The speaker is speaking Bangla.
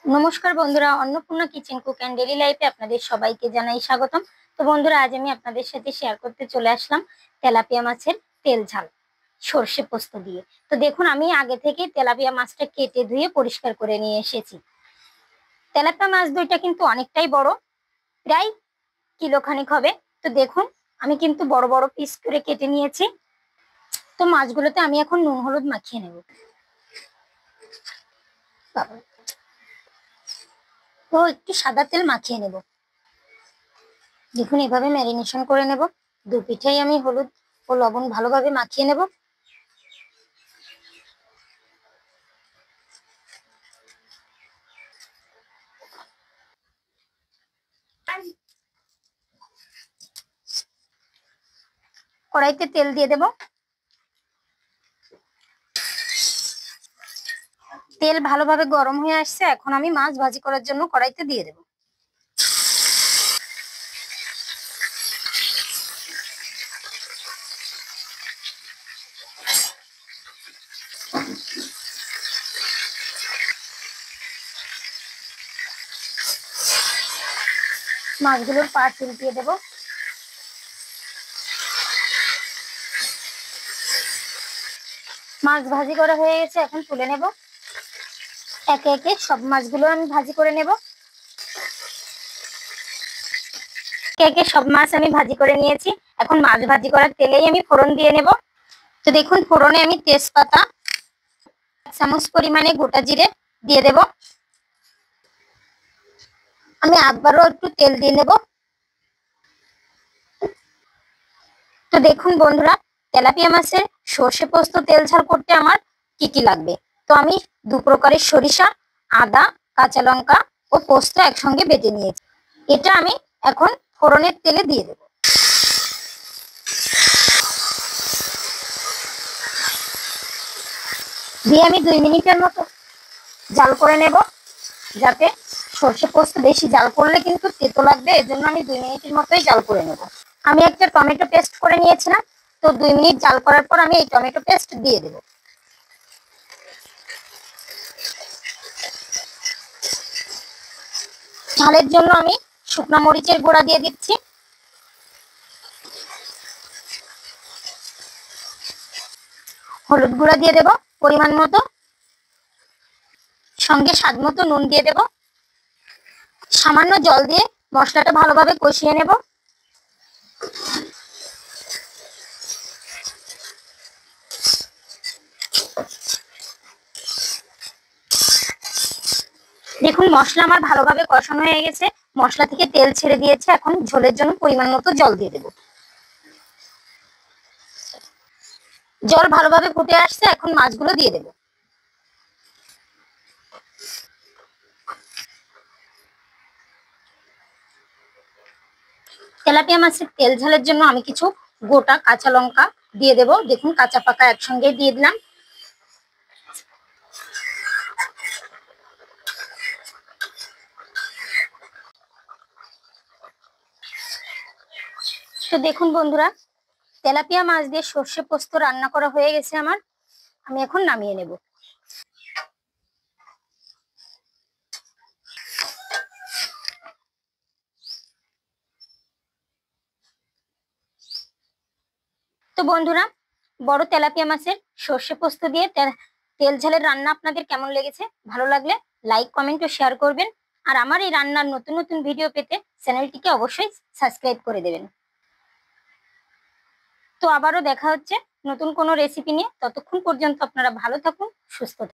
নমস্কার বন্ধুরা, Annapurna kitchen cook and daily লাইফে আপনাদের সবাইকে জানাই স্বাগতম। তো বন্ধুরা, আজ আমি আপনাদের সাথে শেয়ার করতে চলে আসলাম তেলাপিয়া মাছের তেল ঝাল সর্ষে পোস্ত দিয়ে। তো দেখুন, আমি আগে থেকে তেলাপিয়া মাছটা কেটে ধুয়ে পরিষ্কার করে নিয়ে এসেছি। তেলাপিয়া মাছ দুইটা কিন্তু অনেকটাই বড়, প্রায় কিলোখানিক হবে। তো দেখুন, আমি কিন্তু বড় বড় পিস করে কেটে নিয়েছি। তো মাছগুলোতে আমি এখন নুন হলুদ মাখিয়ে নেব। তো একটু সাদা তেল মাখিয়ে নেব। দেখুন, এভাবে ম্যারিনেশন করে নেব। দু পিঠেই আমি হলুদ ও লবণ ভালোভাবে মাখিয়ে নেব। কড়াইতে তেল দিয়ে দেব। তেল ভালোভাবে গরম হয়ে আসছে, এখন আমি মাছ ভাজি করার জন্য কড়াইতে দিয়ে দেব। মাছগুলোর পাশ উল্টিয়ে দেব। মাছ ভাজি করা হয়ে গেছে, এখন তুলে নেব। একে একে সব মাছগুলো আমি ভাজি করে নেব। একে একে সব মাছ আমি ভাজি করে নিয়েছি। এখন মাছ ভাজি করার তেলেই আমি ফোড়ন দিয়ে নেব। তো দেখুন, ফোড়নে আমি তেজপাতা, 1 চামচ পরিমাণে গোটা জিরে দিয়ে দেব। আমি আবারও একটু তেল দিয়ে নেব। তো দেখুন বন্ধুরা, তেলাপিয়া মাছের সর্ষে পোস্ত তেল ঝাল করতে আমার কি কি লাগবে। তো আমি 2 প্রকারের সরিষা, আদা, কাঁচা লঙ্কা ও পোস্ত একসঙ্গে বেটে নিয়েছি। এটা আমি এখন ফোড়নের তেলে দিয়ে দেব। দিয়ে আমি 2 মিনিটের মতো জাল করে নেব। যাতে সর্ষে পোস্ত বেশি জাল করলে কিন্তু তেতো লাগবে, এজন্য আমি 2 মিনিটের মতোই জাল করে নেব। আমি একটা টমেটো পেস্ট করে নিয়েছিলাম। তো 2 মিনিট জাল করার পর আমি এই টমেটো পেস্ট দিয়ে দেব। ঝালের জন্য আমি শুকনো মরিচের গুঁড়া দিয়ে দিচ্ছি। হলুদ গুঁড়া দিয়ে দেব পরিমাণ মতো, সঙ্গে স্বাদ মতো নুন দিয়ে দেব। সামান্য জল দিয়ে মশলাটা ভালোভাবে কষিয়ে নেব। দেখুন, মশলা আমার ভালোভাবে কষানো হয়ে গেছে, মশলা থেকে তেল ছেড়ে দিয়েছে। এখন ঝোলের জন্য পরিমাণ মতো জল দিয়ে দেব। জল ভালোভাবে ফুটে আসছে, এখন মাছগুলো দিয়ে দেব। তেলাপিয়া মাছের তেল ঝালের জন্য আমি কিছু গোটা কাঁচা লঙ্কা দিয়ে দেব। দেখুন, কাঁচা পাকা একসঙ্গে দিয়ে দিলাম। তো দেখুন বন্ধুরা, তেলাপিয়া মাছ দিয়ে সর্ষে পোস্ত রান্না করা হয়ে গেছে আমার। আমি এখন নামিয়ে নেব। তো বন্ধুরা, বড় তেলাপিয়া মাছের সর্ষে পোস্ত দিয়ে তেল ঝালের রান্না আপনাদের কেমন লেগেছে? ভালো লাগলে লাইক, কমেন্ট ও শেয়ার করবেন। আর আমার এই রান্নার নতুন নতুন ভিডিও পেতে চ্যানেলটিকে অবশ্যই সাবস্ক্রাইব করে দেবেন। তো আবারও দেখা হচ্ছে নতুন কোনো রেসিপি নিয়ে। ততক্ষণ পর্যন্ত আপনারা ভালো থাকুন, সুস্থ থাকুন।